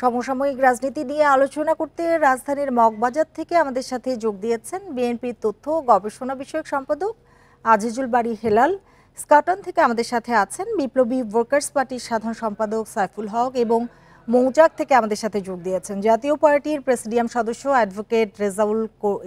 সমসাময়িক রাজনীতি নিয়ে আলোচনা করতে রাজধানীর মগবাজার থেকে আমাদের সাথে যোগ দিয়েছেন বিএনপির তথ্য ও গবেষণা বিষয়ক সম্পাদক আজিজুল বারী হেলাল। স্কটন থেকে আমাদের সাথে আছেন বিপ্লবী ওয়ার্কার্স পার্টির সাধারণ সম্পাদক সাইফুল হক এবং মৌচাক থেকে আমাদের সাথে যোগ দিয়েছেন জাতীয় পার্টির প্রেসিডিয়াম সদস্য অ্যাডভোকেট রেজাউল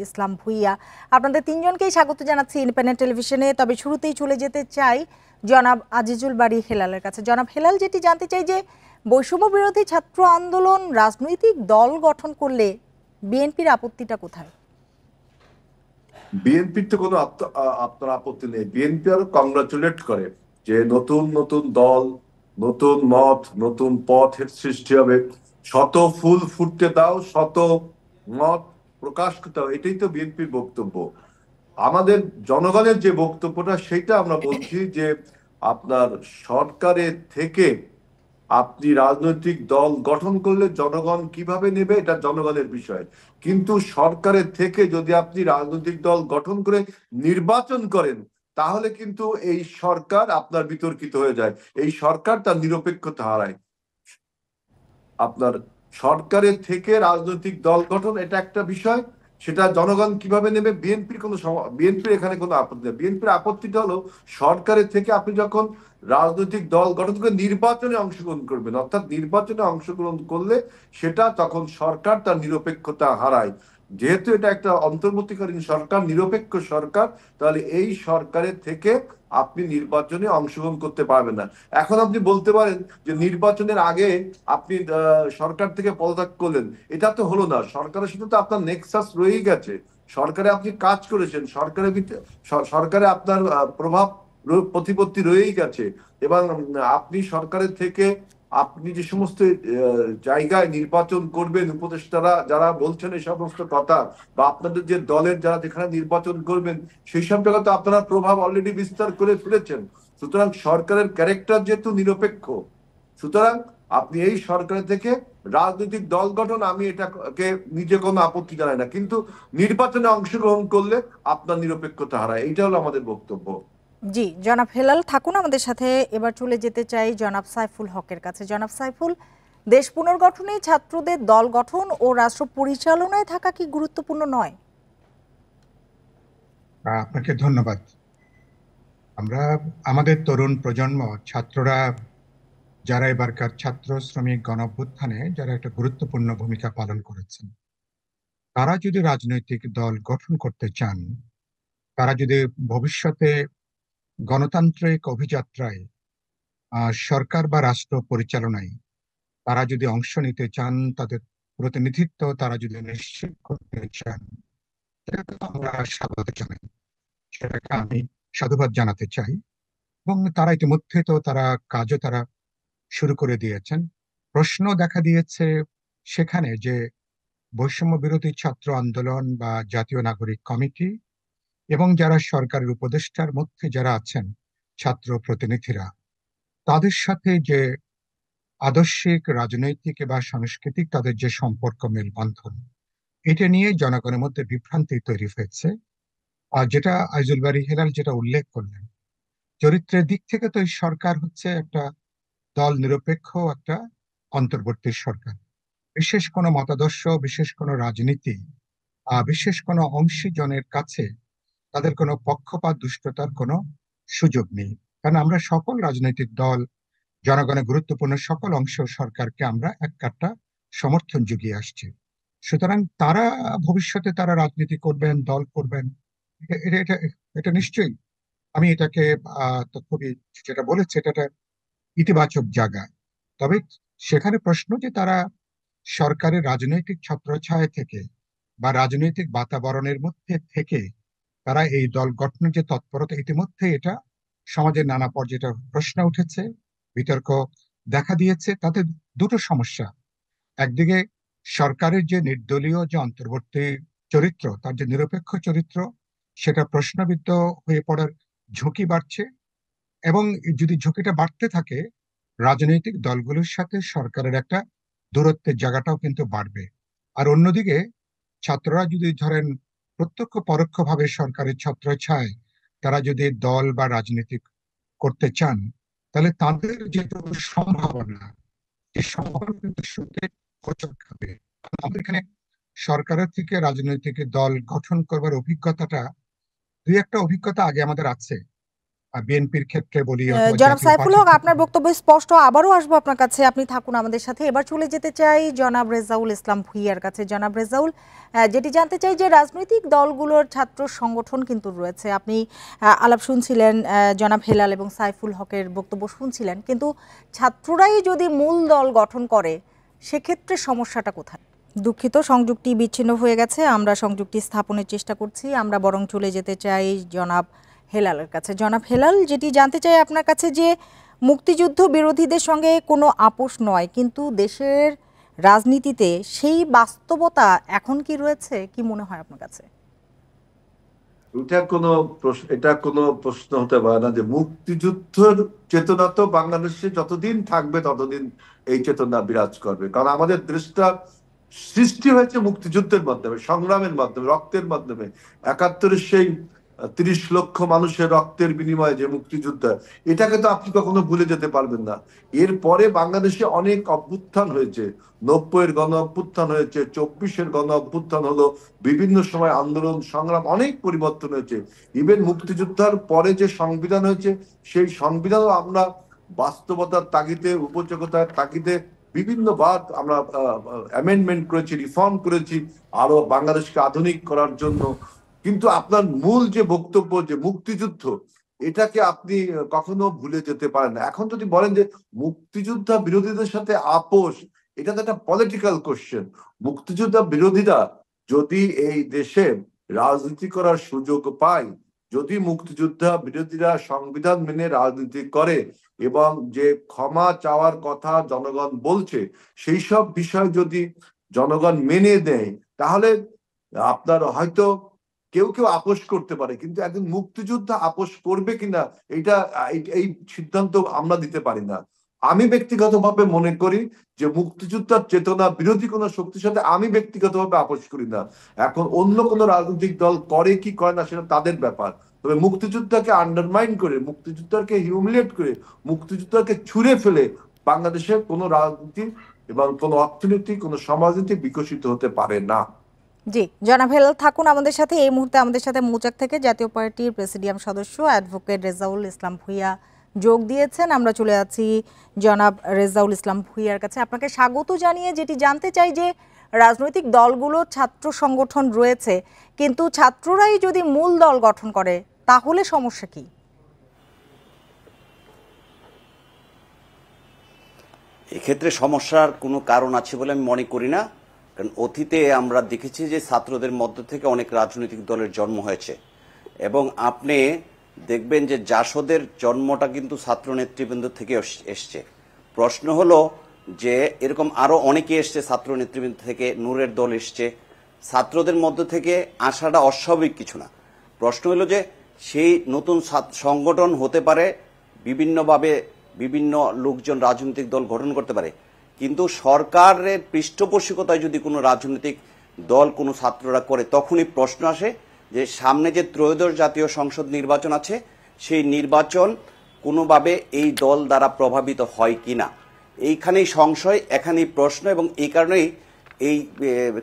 ইসলাম ভুইয়া। আপনাদের তিনজনকেই স্বাগত জানাচ্ছি ইন্ডিপেন্ডেন্ট টেলিভিশনে। তবে শুরুতেই চলে যেতে চাই জনাব আজিজুল বারী হেলালের কাছে। জনাব হেলাল, যেটি জানতে চাই যে বৈষম্য বিরোধী ছাত্র আন্দোলন রাজনৈতিক দল গঠন করলে বিএনপির আপত্তিটা কোথায়? বিএনপির তো কোনো আপনার আপত্তি নেই। বিএনপি আরো কংগ্রাচুলেট করে যে নতুন নতুন দল, নতুন মত, নতুন পথের সৃষ্টি হবে। শত ফুল ফুটতে দাও, শত মত প্রকাশ করতে দাও, এটাই তো বিএনপির বক্তব্য। আমাদের জনগণের যে বক্তব্যটা সেটা আমরা বলছি যে আপনার সরকারের থেকে আপনি রাজনৈতিক দল গঠন করলে জনগণ কিভাবে নেবে এটা জনগণের বিষয়। কিন্তু সরকারের থেকে যদি আপনি রাজনৈতিক দল গঠন করে নির্বাচন করেন তাহলে কিন্তু এই সরকার আপনার বিতর্কিত হয়ে যায়, এই সরকার তার নিরপেক্ষতা হারায়। আপনার সরকারের থেকে রাজনৈতিক দল গঠন এটা একটা বিষয়, সেটা জনগণ কিভাবে নেবে বিএনপির এখানে কোনো আপত্তি নেই। বিএনপির আপত্তিটা হলো সরকারের থেকে আপনি যখন রাজনৈতিক দল গঠন করে নির্বাচনে অংশগ্রহণ করবেন, অর্থাৎ নির্বাচনে অংশগ্রহণ করলে সেটা তখন সরকার তার নিরপেক্ষতা হারায়। যেহেতু এটা একটা অন্তর্বর্তীকালীন সরকার, নিরপেক্ষ সরকার, তাহলে এই সরকারের থেকে আপনি নির্বাচনে অংশগ্রহণ করতে পারবেন না। এখন আপনি বলতে পারেন যে নির্বাচনের আগে আপনি সরকার থেকে পদত্যাগ করলেন, এটা তো হলো না। সরকারের সাথে তো আপনার নেক্সাস রয়েই গেছে, সরকারে আপনি কাজ করেছেন, সরকারে আপনার প্রভাব প্রতিপত্তি রয়েই গেছে। এবং আপনি সরকারের থেকে আপনি যে সমস্ত জায়গায় নির্বাচন করবেন, উপদেষ্টারা যারা বলছেন এই সমস্ত কথা, বা আপনাদের যে দলের যারা যেখানে নির্বাচন করবেন সেই সব জায়গায় তো আপনারা প্রভাব অলরেডি বিস্তার করে ফেলেছেন। সুতরাং সরকারের ক্যারেক্টার যেহেতু নিরপেক্ষ, সুতরাং আপনি এই সরকার থেকে রাজনৈতিক দল গঠন, আমি এটাকে নিজে কোনো আপত্তি জানাই না, কিন্তু নির্বাচনে অংশগ্রহণ করলে আপনার নিরপেক্ষতা হারায়, এইটা হলো আমাদের বক্তব্য। জি, জনাব হেলাল থাকুন আমাদের সাথে। এবার চলে যেতে চাই জনাব সাইফুল হকের কাছে। জনাব সাইফুল, দেশ পুনর্গঠনে ছাত্রদের দল গঠন ও রাষ্ট্র পরিচালনায় থাকা কি গুরুত্বপূর্ণ নয়? আপনাকে ধন্যবাদ। আমরা আমাদের তরুণ প্রজন্ম ছাত্ররা যারা এবারকার ছাত্র শ্রমিক গণ অভ্যুত্থানে যারা একটা গুরুত্বপূর্ণ ভূমিকা পালন করেছেন, তারা যদি রাজনৈতিক দল গঠন করতে চান, তারা যদি ভবিষ্যতে গণতান্ত্রিক অভিযাত্রায় সরকার বা রাষ্ট্র পরিচালনায় তারা যদি অংশ নিতে চান, তাদের প্রতিনিধিত্ব তারা যদি নিশ্চিত করতে চান, সেটাকে আমরা স্বাগত জানাই, সেটাকে আমি সাধুবাদ জানাতে চাই। এবং তারা ইতিমধ্যে তো কাজও শুরু করে দিয়েছেন। প্রশ্ন দেখা দিয়েছে সেখানে যে বৈষম্য বিরোধী ছাত্র আন্দোলন বা জাতীয় নাগরিক কমিটি এবং যারা সরকারের উপদেষ্টার মধ্যে যারা আছেন ছাত্র প্রতিনিধিরা, তাদের সাথে যে আদর্শিক রাজনৈতিক বা সাংস্কৃতিক তাদের যে সম্পর্ক মেলবন্ধন, এটা নিয়ে জনগণের মধ্যে বিভ্রান্তি তৈরি হয়েছে। আর যেটা আইজুল বারী হেলাল যেটা উল্লেখ করলেন, চরিত্রের দিক থেকে তো এই সরকার হচ্ছে একটা দল নিরপেক্ষ একটা অন্তর্বর্তী সরকার। বিশেষ কোনো মতাদর্শ, বিশেষ কোনো রাজনীতি, বিশেষ কোনো অংশীজনের কাছে তাদের কোনো পক্ষপাত দুষ্টতার কোনো সুযোগ নেই। কারণ আমরা সকল রাজনৈতিক দল, জনগণের গুরুত্বপূর্ণ সকল অংশ সরকারকে আমরা এক কাট্টা সমর্থন জুগিয়ে আসছি। সুতরাং তারা ভবিষ্যতে তারা রাজনীতি করবেন, দল করবেন, এটা এটা এটা এটা নিশ্চয়ই আমি এটাকে তো খুবই, যেটা বলেছে এটা একটা ইতিবাচক জায়গা। তবে সেখানে প্রশ্ন যে তারা সরকারের রাজনৈতিক ছত্রছায়া থেকে বা রাজনৈতিক বাতাবরণের মধ্যে থেকে তারা এই দল গঠনের যে তৎপরতা, ইতিমধ্যে এটা সমাজের নানা পর্যায়ে প্রশ্ন উঠেছে, বিতর্ক দেখা দিয়েছে। তাতে দুটো সমস্যা। একদিকে সরকারের যে নির্দলীয় যে অন্তর্বর্তী চরিত্র, তার যে নিরপেক্ষ চরিত্র, সেটা প্রশ্নবিদ্ধ হয়ে পড়ার ঝুঁকি বাড়ছে। এবং যদি ঝুঁকিটা বাড়তে থাকে, রাজনৈতিক দলগুলোর সাথে সরকারের একটা দূরত্বের জায়গাটাও কিন্তু বাড়বে। আর অন্যদিকে ছাত্ররা যদি ধরেন প্রত্যক্ষ পরোক্ষভাবে সরকারের ছত্রছায়ায় তারা যদি দল বা রাজনীতি করতে চান, তাহলে তাদের যেটুকু সম্ভাবনা, এই সম্ভাবনা কিন্তু শুনতে হোঁচট খাবে। আমাদের এখানে সরকারের থেকে রাজনৈতিক দল গঠন করবার অভিজ্ঞতাটা, দুই একটা অভিজ্ঞতা আগে আমাদের আছে। বিএনপির ক্ষেত্রে বলি অথবা জনাব জাতীয় সাইফুল পার্টির হক, ক্ষেত্রে আপনার বলি। বক্তব্য স্পষ্ট, আবারও আসবো আপনার কাছে, আপনি থাকুন আমাদের সাথে। এবার চলে যেতে চাই জনাব রেজাউল ইসলাম ভূঁইয়ার কাছে। জনাব রেজাউল, যেটি জানতে চাই যে রাজনৈতিক দলগুলোর ছাত্র সংগঠন কিন্তু রয়েছে, আপনি আলাপ শুনছিলেন, জনাব হেলাল এবং সাইফুল হকের বক্তব্য শুনছিলেন, কিন্তু ছাত্ররাই যদি মূল দল গঠন করে সেক্ষেত্রে সমস্যাটা কোথায়? দুঃখিত, সংযুক্তি বিচ্ছিন্ন হয়ে গেছে, আমরা সংযুক্তি স্থাপনের চেষ্টা করছি। আমরা বরং চলে যেতে চাই জনাব হেলালের কাছে। জনাব হেলাল, যেটি জানতে চাই আপনার কাছে যে মুক্তিযুদ্ধ বিরোধীদের সঙ্গে কোনো আপোষ নয়, কিন্তু দেশের রাজনীতিতে সেই বাস্তবতা এখন কি রয়েছে, কি মনে হয় আপনার কাছে? এটা কোনো প্রশ্ন হতে পারে না যে মুক্তিযুদ্ধের চেতনা তো বাংলাদেশে যতদিন থাকবে ততদিন এই চেতনা বিরাজ করবে। কারণ আমাদের দেশটা সৃষ্টি হয়েছে মুক্তিযুদ্ধের মাধ্যমে, সংগ্রামের মাধ্যমে, রক্তের মাধ্যমে। ৭১-এর সেই ৩০ লক্ষ মানুষের রক্তের বিনিময়ে যে মুক্তিযুদ্ধ, এটাকে তো আপনি কখনো ভুলে যেতে পারবেন না। এরপরে বাংলাদেশে অনেক অভ্যুত্থান হয়েছে, ৯০-এর গণ অভ্যুত্থান হয়েছে, ২৪-এর গণ অভ্যুত্থান হলো, বিভিন্ন সময় আন্দোলন সংগ্রাম, অনেক পরিবর্তন হয়েছে। ইভেন মুক্তিযুদ্ধের পরে যে সংবিধান হয়েছে, সেই সংবিধানও আমরা বাস্তবতার তাগিদে, উপযোগিতার তাগিদে বিভিন্নবার আমরা অ্যামেন্ডমেন্ট করেছি, রিফর্ম করেছি আরো বাংলাদেশকে আধুনিক করার জন্য। কিন্তু আপনার মূল যে বক্তব্য যে মুক্তিযুদ্ধ, এটাকে আপনি কখনো ভুলে যেতে পারেন না। এখন যদি বলেন যে মুক্তিযোদ্ধা বিরোধীদের সাথে আপোষ, এটা তো একটা পলিটিক্যাল কোশ্চেন। মুক্তিযোদ্ধা বিরোধীরা যদি এই দেশে রাজনীতি করার সুযোগ পায়, যদি মুক্তিযোদ্ধা বিরোধীরা সংবিধান মেনে রাজনীতি করে এবং যে ক্ষমা চাওয়ার কথা জনগণ বলছে, সেই সব বিষয় যদি জনগণ মেনে দেয়, তাহলে আপনার হয়তো কেউ কেউ আপোষ করতে পারে, কিন্তু একজন মুক্তিযোদ্ধা আপোষ করবে কিনা এটা এই সিদ্ধান্ত আমরা দিতে পারি না। আমি ব্যক্তিগতভাবে মনে করি যে মুক্তিযোদ্ধার চেতনা বিরোধী কোনো শক্তির সাথে আমি ব্যক্তিগতভাবে আপোষ করি না। এখন অন্য কোনো রাজনৈতিক দল করে কি করে না সেটা তাদের ব্যাপার। তবে মুক্তিযোদ্ধাকে আন্ডারমাইন করে, মুক্তিযোদ্ধাকে হিউমিলিয়েট করে, মুক্তিযোদ্ধাকে ছুঁড়ে ফেলে বাংলাদেশের কোনো রাজনীতি এবং কোনো অর্থনীতি, কোনো সমাজনীতি বিকশিত হতে পারে না। জি, জনাব হেলাল থাকুন আমাদের সাথে। এই মুহূর্তে আমাদের সাথে মৌচাক থেকে জাতীয় পার্টির প্রেসিডিয়াম সদস্য অ্যাডভোকেট রেজাউল ইসলাম ভূঁইয়া যোগ দিয়েছেন। আমরা চলে আছি জনাব রেজাউল ইসলাম ভূঁইয়ার কাছে। আপনাকে স্বাগত জানিয়ে যেটি জানতে চাই যে রাজনৈতিক দলগুলো ছাত্র সংগঠন রয়েছে, কিন্তু ছাত্ররাই যদি মূল দল গঠন করে তাহলে সমস্যা কি? এক্ষেত্রে সমস্যার কোনো কারণ আছে বলে আমি মনে করি না। কারণ অতীতে আমরা দেখেছি যে ছাত্রদের মধ্য থেকে অনেক রাজনৈতিক দলের জন্ম হয়েছে, এবং আপনি দেখবেন যে জাসদের জন্মটা কিন্তু ছাত্র নেতৃবৃন্দ থেকে এসছে। প্রশ্ন হলো যে এরকম আরো অনেকে এসছে ছাত্র নেতৃবৃন্দ থেকে, নূরের দল এসছে, ছাত্রদের মধ্য থেকে আসাটা অস্বাভাবিক কিছু না। প্রশ্ন হলো যে সেই নতুন সংগঠন হতে পারে, বিভিন্নভাবে বিভিন্ন লোকজন রাজনৈতিক দল গঠন করতে পারে, কিন্তু সরকারের পৃষ্ঠপোষকতায় যদি কোনো রাজনৈতিক দল কোনো ছাত্ররা করে, তখনই প্রশ্ন আসে যে সামনে যে ত্রয়োদশ জাতীয় সংসদ নির্বাচন আছে, সেই নির্বাচন কোনোভাবে এই দল দ্বারা প্রভাবিত হয় কিনা। এইখানেই সংশয়, এখানেই প্রশ্ন, এবং এই কারণেই এই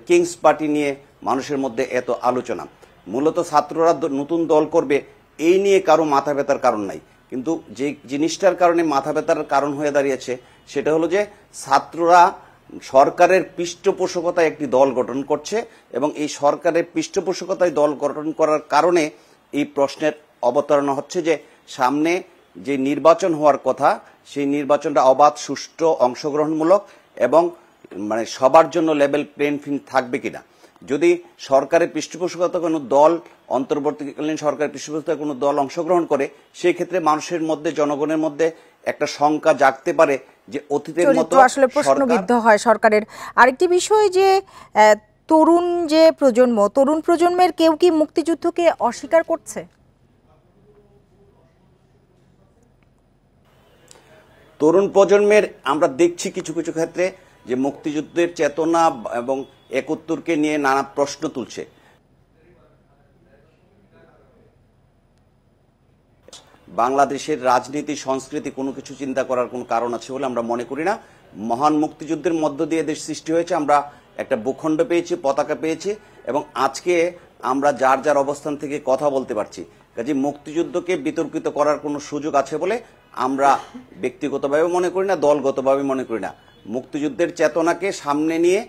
কিংস পার্টি নিয়ে মানুষের মধ্যে এত আলোচনা। মূলত ছাত্ররা নতুন দল করবে এই নিয়ে কারো মাথা ব্যথার কারণ নাই, কিন্তু যে জিনিসটার কারণে মাথা ব্যথার কারণ হয়ে দাঁড়িয়েছে সেটা হলো যে ছাত্ররা সরকারের পৃষ্ঠপোষকতায় একটি দল গঠন করছে, এবং এই সরকারের পৃষ্ঠপোষকতায় দল গঠন করার কারণে এই প্রশ্নের অবতারণা হচ্ছে যে সামনে যে নির্বাচন হওয়ার কথা, সেই নির্বাচনটা অবাধ, সুষ্ঠু, অংশগ্রহণমূলক এবং মানে সবার জন্য লেভেল প্লেইং ফিল্ড থাকবে কিনা। যদি সরকারের পৃষ্ঠপোষকতা কোনো দল, অন্তর্বর্তীকালীন সরকারের পৃষ্ঠপোষকতায় কোনো দল অংশগ্রহণ করে, সেই ক্ষেত্রে মানুষের মধ্যে, জনগণের মধ্যে একটা শঙ্কা জাগতে পারে যে অতীতের মতো আসলে প্রশ্নবিদ্ধ হয় সরকারের। আরেকটি বিষয় যে তরুণ যে প্রজন্ম, তরুণ প্রজন্মের কেউ কি মুক্তিযুদ্ধকে অস্বীকার করছে? তরুণ প্রজন্মের আমরা দেখছি কিছু কিছু ক্ষেত্রে যে মুক্তিযুদ্ধের চেতনা এবং একাত্তরকে নিয়ে নানা প্রশ্ন তুলছে। বাংলাদেশের রাজনীতি, সংস্কৃতি কোনো কিছু চিন্তা করার কোনো কারণ আছে বলে আমরা মনে করি না। মহান মুক্তিযুদ্ধের মধ্য দিয়ে দেশ সৃষ্টি হয়েছে, আমরা একটা ভূখণ্ড পেয়েছি, পতাকা পেয়েছি, এবং আজকে আমরা যার যার অবস্থান থেকে কথা বলতে পারছি। কাজে মুক্তিযুদ্ধকে বিতর্কিত করার কোনো সুযোগ আছে বলে আমরা ব্যক্তিগতভাবে মনে করি না, দলগতভাবে মনে করি না। মুক্তিযুদ্ধের চেতনাকে সামনে নিয়ে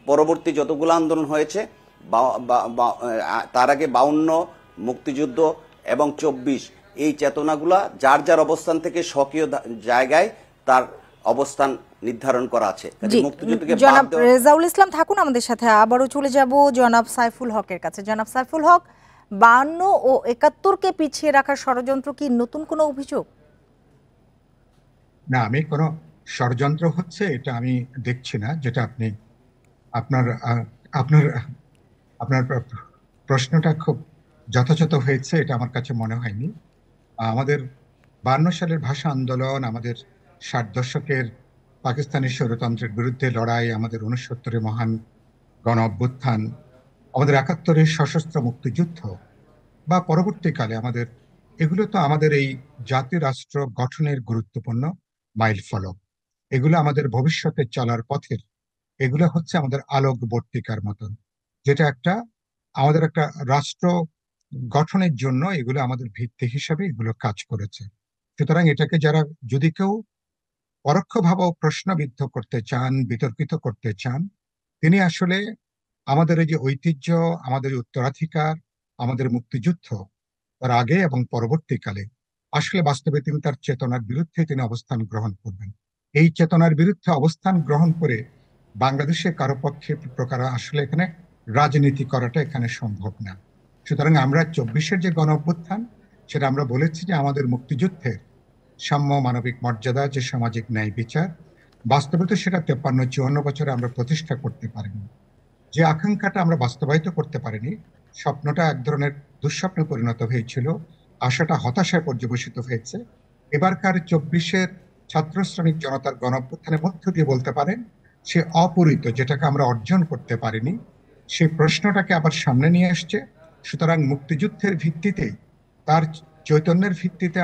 পরবর্তী যতগুলো আন্দোলন হয়েছে, তার আগে 52, মুক্তিযুদ্ধ এবং 24, এই চেতনাগুলা যার যার অবস্থান থেকে স্বকীয় জায়গায় তার অবস্থান নির্ধারণ করা আছে। মুক্তিযুদ্ধকে জনাব রেজাউল ইসলাম থাকুন আমাদের সাথে। আবারও চলে যাব জনাব সাইফুল হকের কাছে। জনাব সাইফুল হক, 52 ও 71-কে পিছিয়ে রাখার ষড়যন্ত্র কি নতুন কোনো অভিযোগ? না, আমি কোনো ষড়যন্ত্র হচ্ছে এটা আমি দেখছি না। যেটা আপনার আপনার আপনার প্রশ্নটা খুব যথাযথ হয়েছে, এটা আমার কাছে মনে হয়নি। আমাদের 52 সালের ভাষা আন্দোলন, আমাদের 60 দশকের পাকিস্তানি স্বৈরতন্ত্রের বিরুদ্ধে লড়াই, আমাদের 69-এর মহান গণ অভ্যুত্থান, আমাদের 71-এর সশস্ত্র মুক্তিযুদ্ধ বা পরবর্তীকালে এগুলো তো আমাদের এই জাতি রাষ্ট্র গঠনের গুরুত্বপূর্ণ মাইল ফলক। এগুলো আমাদের ভবিষ্যতে চলার পথের, এগুলো হচ্ছে আমাদের আলোকবর্তিকার মতন, যেটা আমাদের একটা রাষ্ট্র গঠনের জন্য এগুলো আমাদের ভিত্তি হিসাবে এগুলো কাজ করেছে। সুতরাং এটাকে যারা যদি কেউ পরোক্ষভাবেও প্রশ্নবিদ্ধ করতে চান, বিতর্কিত করতে চান, তিনি আসলে আমাদের এই যে ঐতিহ্য, আমাদের উত্তরাধিকার, আমাদের মুক্তিযুদ্ধ, তার আগে এবং পরবর্তীকালে আসলে বাস্তবে তিনি তার চেতনার বিরুদ্ধে তিনি অবস্থান গ্রহণ করবেন। এই চেতনার বিরুদ্ধে অবস্থান গ্রহণ করে বাংলাদেশের কারো পক্ষে প্রকার আসলে এখানে রাজনীতি করাটা এখানে সম্ভব না। সুতরাং আমরা 24-এর যে গণ অভ্যুত্থান, সেটা আমরা বলেছি যে আমাদের মুক্তিযুদ্ধের সাম্য, মানবিক মর্যাদা, যে সামাজিক ন্যায় বিচার, বাস্তবে তো সেটা 53-54 বছরে আমরা প্রতিষ্ঠা করতে পারিনি। যে আকাঙ্ক্ষাটা আমরা বাস্তবায়িত করতে পারিনি, স্বপ্নটা এক ধরনের দুঃস্বপ্নে পরিণত হয়েছিল, আশাটা হতাশায় পর্যবসিত হয়েছে। এবারকার 24-এর ছাত্র শ্রমিক জনতার গণ অভ্যুত্থানের মধ্য দিয়ে বলতে পারেন সে অপূরিত, যেটাকে আমরা অর্জন করতে পারিনি, সেই প্রশ্নটাকে আবার সামনে নিয়ে আসছে। সুতরাং মুক্তিযুদ্ধের ভিত্তিতে, তার চৈতন্যের ভিত্তিতে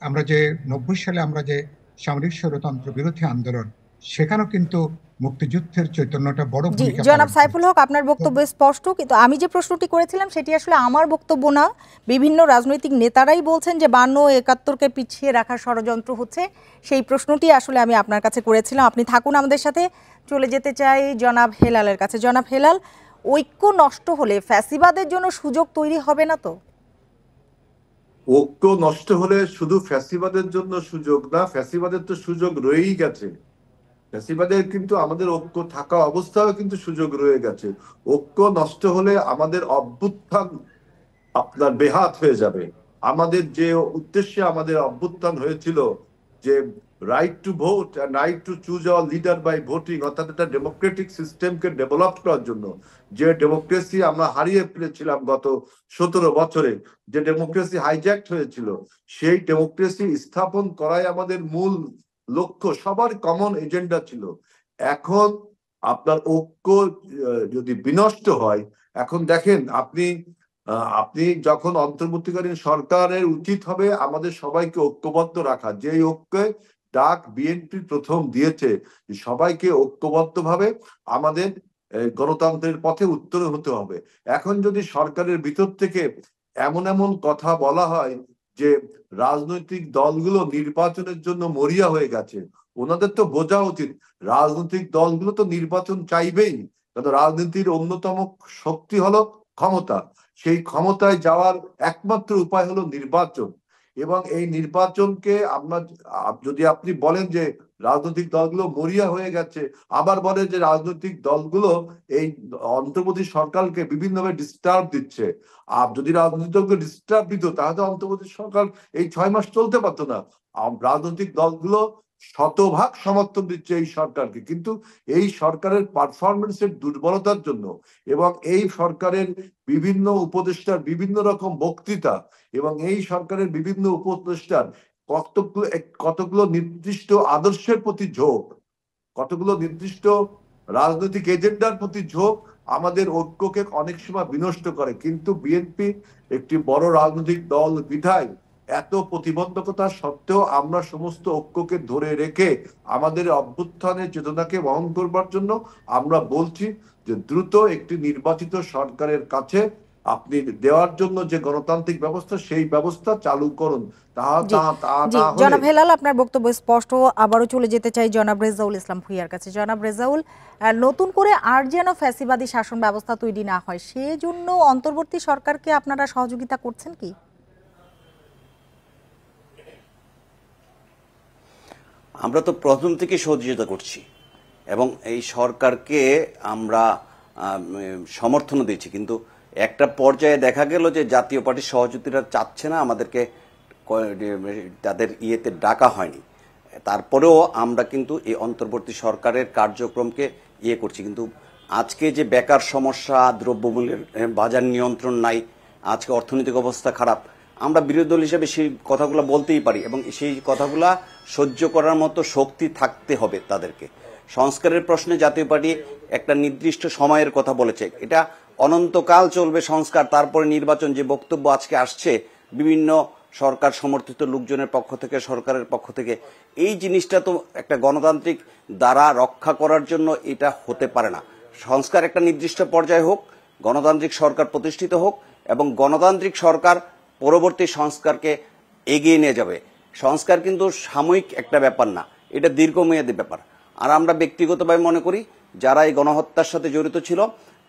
আমরা যে 90 সালে আমরা যে সামরিক স্বৈরতন্ত্র বিরোধী আন্দোলন, সেখানেও কিন্তু মুক্তিযুদ্ধের চৈতন্যটা বড় ভূমিকা পালন জনাব সাইফুল করেছে। হক, আপনার বক্তব্য স্পষ্ট, কিন্তু আমি যে প্রশ্নটি করেছিলাম সেটি আসলে আমার বক্তব্য না। বিভিন্ন রাজনৈতিক নেতারাই বলছেন যে 52 ও 71-কে পিছিয়ে রাখার ষড়যন্ত্র হচ্ছে। সেই প্রশ্নটি আসলে আমি আপনার কাছে করেছিলাম। আপনি থাকুন আমাদের সাথে। চলে যেতে চাই জনাব হেলালের কাছে। জনাব হেলাল, ঐক্য নষ্ট হলে ফ্যাসিবাদের জন্য সুযোগ তৈরি হবে না তো? ঐক্য নষ্ট হলে শুধু ফ্যাসিবাদের জন্য সুযোগ না, ফ্যাসিবাদের তো সুযোগ রয়েই গেছে। ফ্যাসিবাদের কিন্তু আমাদের ঐক্য থাকা অবস্থাও কিন্তু সুযোগ রয়ে গেছে। ঐক্য নষ্ট হলে আমাদের অভ্যুত্থান আপনার বেহাত হয়ে যাবে। আমাদের যে উদ্দেশ্যে আমাদের অভ্যুত্থান হয়েছিল, যে right to vote and right to choose our leader by voting, অর্থাৎ একটা ডেমোক্রেটিক সিস্টেমকে ডেভেলপ করার জন্য, যে ডেমোক্রেসি আমরা হারিয়ে ফেলেছিলাম গত 17 বছরে, যে ডেমোক্রেসি হাইজ্যাক্ট হয়েছিল, সেই ডেমোক্রেসি স্থাপন করাই আমাদের মূল লক্ষ্য, সবার কমন এজেন্ডা ছিল। এখন আপনার ঐক্য যদি বিনষ্ট হয়, এখন দেখেন আপনি যখন অন্তর্বর্তীকালীন সরকারের উচিত হবে আমাদের সবাইকে ঐক্যবদ্ধ রাখা, যে ঐক্যে ডাক বিএনপি প্রথম দিয়েছে, সবাইকে ঐক্যবদ্ধভাবে আমাদের গণতন্ত্রের পথে উত্তরণ হতে হবে। এখন যদি সরকারের ভিতর থেকে এমন এমন কথা বলা হয় যে রাজনৈতিক দলগুলো নির্বাচনের জন্য মরিয়া হয়ে গেছে, ওনাদের তো বোঝা উচিত রাজনৈতিক দলগুলো তো নির্বাচন চাইবেই, কারণ রাজনীতির অন্যতম শক্তি হলো ক্ষমতা। সেই ক্ষমতায় যাওয়ার একমাত্র উপায় হলো নির্বাচন। এবং এই নির্বাচনকে যদি আপনি বলেন যে রাজনৈতিক দলগুলো মরিয়া হয়ে গেছে, আবার বলে যে রাজনৈতিক দলগুলো এই অন্তর্বর্তী সরকারকে বিভিন্নভাবে ডিস্টার্ব দিচ্ছে, আর যদি রাজনৈতিক দলকে ডিস্টার্ব দিত তাহলে অন্তর্বর্তী সরকার এই 6 মাস চলতে পারতো না। রাজনৈতিক দলগুলো শতভাগ সমর্থন দিচ্ছে এই সরকারকে, কিন্তু এই সরকারের পারফরমেন্সের দুর্বলতার জন্য এবং এই সরকারের বিভিন্ন উপদেষ্টার বিভিন্ন রকম বক্তৃতা এবং এই সরকারের বিভিন্ন উপদেষ্টার কতগুলো নির্দিষ্ট আদর্শের প্রতি ঝোঁক, কতগুলো নির্দিষ্ট রাজনৈতিক এজেন্ডার প্রতি ঝোঁক আমাদের ঐক্যকে অনেক সময় বিনষ্ট করে। কিন্তু বিএনপি একটি বড় রাজনৈতিক দল বিধায় এত প্রতিবন্ধকতা সত্ত্বেও আমরা সমস্ত ঐক্যকে ধরে রেখে আমাদের অভ্যুত্থানের চেতনাকে বহন করবার জন্য আমরা বলছি যে দ্রুত একটি নির্বাচিত সরকারের কাছে আপনি দেওয়ার জন্য যে গণতান্ত্রিক ব্যবস্থা সেই ব্যবস্থা চালু করুন। জনাব হেলাল, আপনার বক্তব্য স্পষ্ট। আবারও চলে যেতে চাই জনাব রেজাউল ইসলাম ভূঁইয়ার কাছে। জনাব রেজাউল, নতুন করে আর যেন ফ্যাসিবাদী শাসন ব্যবস্থা তৈরি না হয় সেজন্য অন্তর্বর্তী সরকারকে আপনারা সহযোগিতা করছেন কি? আমরা তো প্রথম থেকে সহযোগিতা করছি এবং এই সরকারকে আমরা সমর্থন দিচ্ছি, কিন্তু একটা পর্যায়ে দেখা গেল যে জাতীয় পার্টির সহযোগিতা চাচ্ছে না, আমাদেরকে তাদের ইয়েতে ডাকা হয়নি। তারপরেও আমরা কিন্তু এই অন্তর্বর্তী সরকারের কার্যক্রমকে করছি। কিন্তু আজকে যে বেকার সমস্যা, দ্রব্যমূল্যের বাজার নিয়ন্ত্রণ নাই, আজকে অর্থনৈতিক অবস্থা খারাপ, আমরা বিরোধী দল হিসেবে সেই কথাগুলো বলতেই পারি এবং সেই কথাগুলা সহ্য করার মতো শক্তি থাকতে হবে তাদেরকে। সংস্কারের প্রশ্নে জাতীয় পার্টি একটা নির্দিষ্ট সময়ের কথা বলেছে, এটা অনন্তকাল চলবে সংস্কার, তারপরে নির্বাচন। যে বক্তব্য আজকে আসছে বিভিন্ন সরকার সমর্থিত লোকজনের পক্ষ থেকে, সরকারের পক্ষ থেকে, এই জিনিসটা তো একটা গণতান্ত্রিক দ্বারা রক্ষা করার জন্য এটা হতে পারে না। সংস্কার একটা নির্দিষ্ট পর্যায়ে হোক, গণতান্ত্রিক সরকার প্রতিষ্ঠিত হোক এবং গণতান্ত্রিক সরকার পরবর্তী সংস্কারকে এগিয়ে নিয়ে যাবে। সংস্কার কিন্তু সাময়িক একটা ব্যাপার না, এটা দীর্ঘমেয়াদী ব্যাপার। আর আমরা ব্যক্তিগতভাবে মনে করি যারা এই গণহত্যার সাথে জড়িত ছিল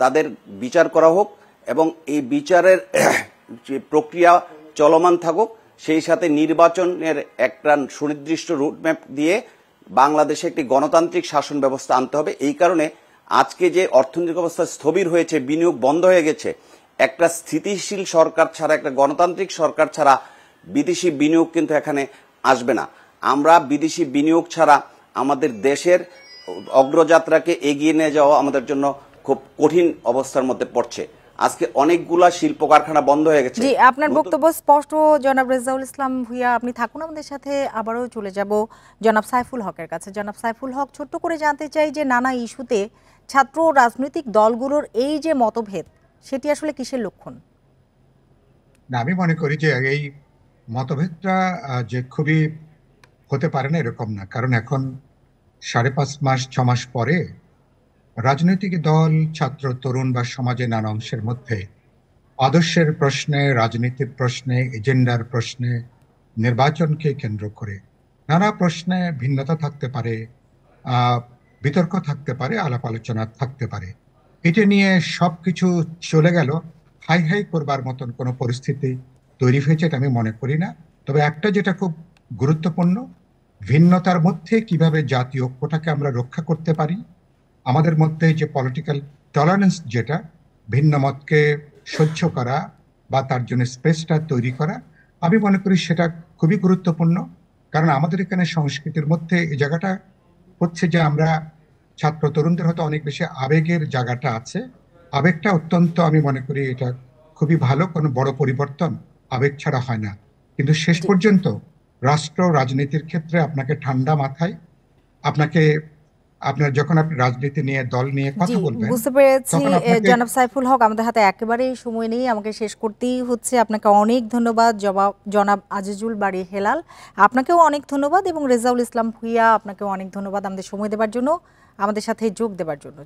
তাদের বিচার করা হোক এবং এই বিচারের যে প্রক্রিয়া চলমান থাকুক, সেই সাথে নির্বাচনের একটা সুনির্দিষ্ট রুটম্যাপ দিয়ে বাংলাদেশে একটি গণতান্ত্রিক শাসন ব্যবস্থা আনতে হবে। এই কারণে আজকে যে অর্থনৈতিক অবস্থা স্থবির হয়েছে, বিনিয়োগ বন্ধ হয়ে গেছে, একটা স্থিতিশীল সরকার ছাড়া, একটা গণতান্ত্রিক সরকার ছাড়া বিদেশি বিনিয়োগ কিন্তু এখানে আসবে না। আমরা বিদেশি বিনিয়োগ ছাড়া আমাদের দেশের অগ্রযাত্রাকে এগিয়ে নিয়ে যাওয়া আমাদের জন্য খুব কঠিন অবস্থার মধ্যে পড়ছে। আজকে অনেকগুলা শিল্প কারখানা বন্ধ হয়ে গেছে। জি, আপনার বক্তব্য স্পষ্ট জনাব রেজাউল ইসলাম ভূঁইয়া, আপনি থাকুন আমাদের সাথে। আবারও চলে যাব জনাব সাইফুল হকের কাছে। জনাব সাইফুল হক, ছোট্ট করে জানতে চাই যে নানা ইস্যুতে ছাত্র রাজনৈতিক দলগুলোর এই যে মতভেদ, সেটি আসলে কিসের লক্ষণ? না, আমি মনে করি যে এই মতভেদটা যে খুবই হতে পারে না এরকম না, কারণ এখন 5.5 মাস 6 মাস পরে রাজনৈতিক দল, ছাত্র, তরুণ বা সমাজে নানা অংশের মধ্যে আদর্শের প্রশ্নে, রাজনীতির প্রশ্নে, এজেন্ডার প্রশ্নে, নির্বাচনকে কেন্দ্র করে নানা প্রশ্নে ভিন্নতা থাকতে পারে, বিতর্ক থাকতে পারে, আলাপ আলোচনা থাকতে পারে। এটা নিয়ে সবকিছু চলে গেল, হাই হাই করবার মতন কোনো পরিস্থিতি তৈরি হয়েছে এটা আমি মনে করি না। তবে একটা যেটা খুব গুরুত্বপূর্ণ, ভিন্নতার মধ্যে কিভাবে জাতীয় ঐক্যটাকে আমরা রক্ষা করতে পারি, আমাদের মধ্যে যে পলিটিক্যাল টলারেন্স, যেটা ভিন্ন মতকে সহ্য করা বা তার জন্য স্পেসটা তৈরি করা, আমি মনে করি সেটা খুবই গুরুত্বপূর্ণ। কারণ আমাদের এখানে সংস্কৃতির মধ্যে এই জায়গাটা হচ্ছে যে আমরা ছাত্র তরুণদের হয়তো অনেক বেশি আবেগের জায়গাটা আছে। আবেগটা অত্যন্ত, আমি মনে করি এটা খুবই ভালো, কোনো বড় পরিবর্তন আবেগ ছাড়া হয় না। কিন্তু শেষ পর্যন্ত রাষ্ট্র রাজনীতির ক্ষেত্রে আপনাকে ঠান্ডা মাথায়, আপনার যখন আপনি রাজনীতি নিয়ে, দল নিয়ে কথা বলবেন, বুঝতে পেরেছি জনাব সাইফুল হক। আমাদের হাতে একেবারেই সময় নেই, আমাকে শেষ করতেই হচ্ছে। আপনাকে অনেক ধন্যবাদ জনাব আজিজুল বাড়ি হেলাল, আপনাকেও অনেক ধন্যবাদ, এবং রেজাউল ইসলাম ভূঁইয়া, আপনাকেও অনেক ধন্যবাদ আমাদের সময় দেওয়ার জন্য, আমাদের সাথে যোগ দেওয়ার জন্য।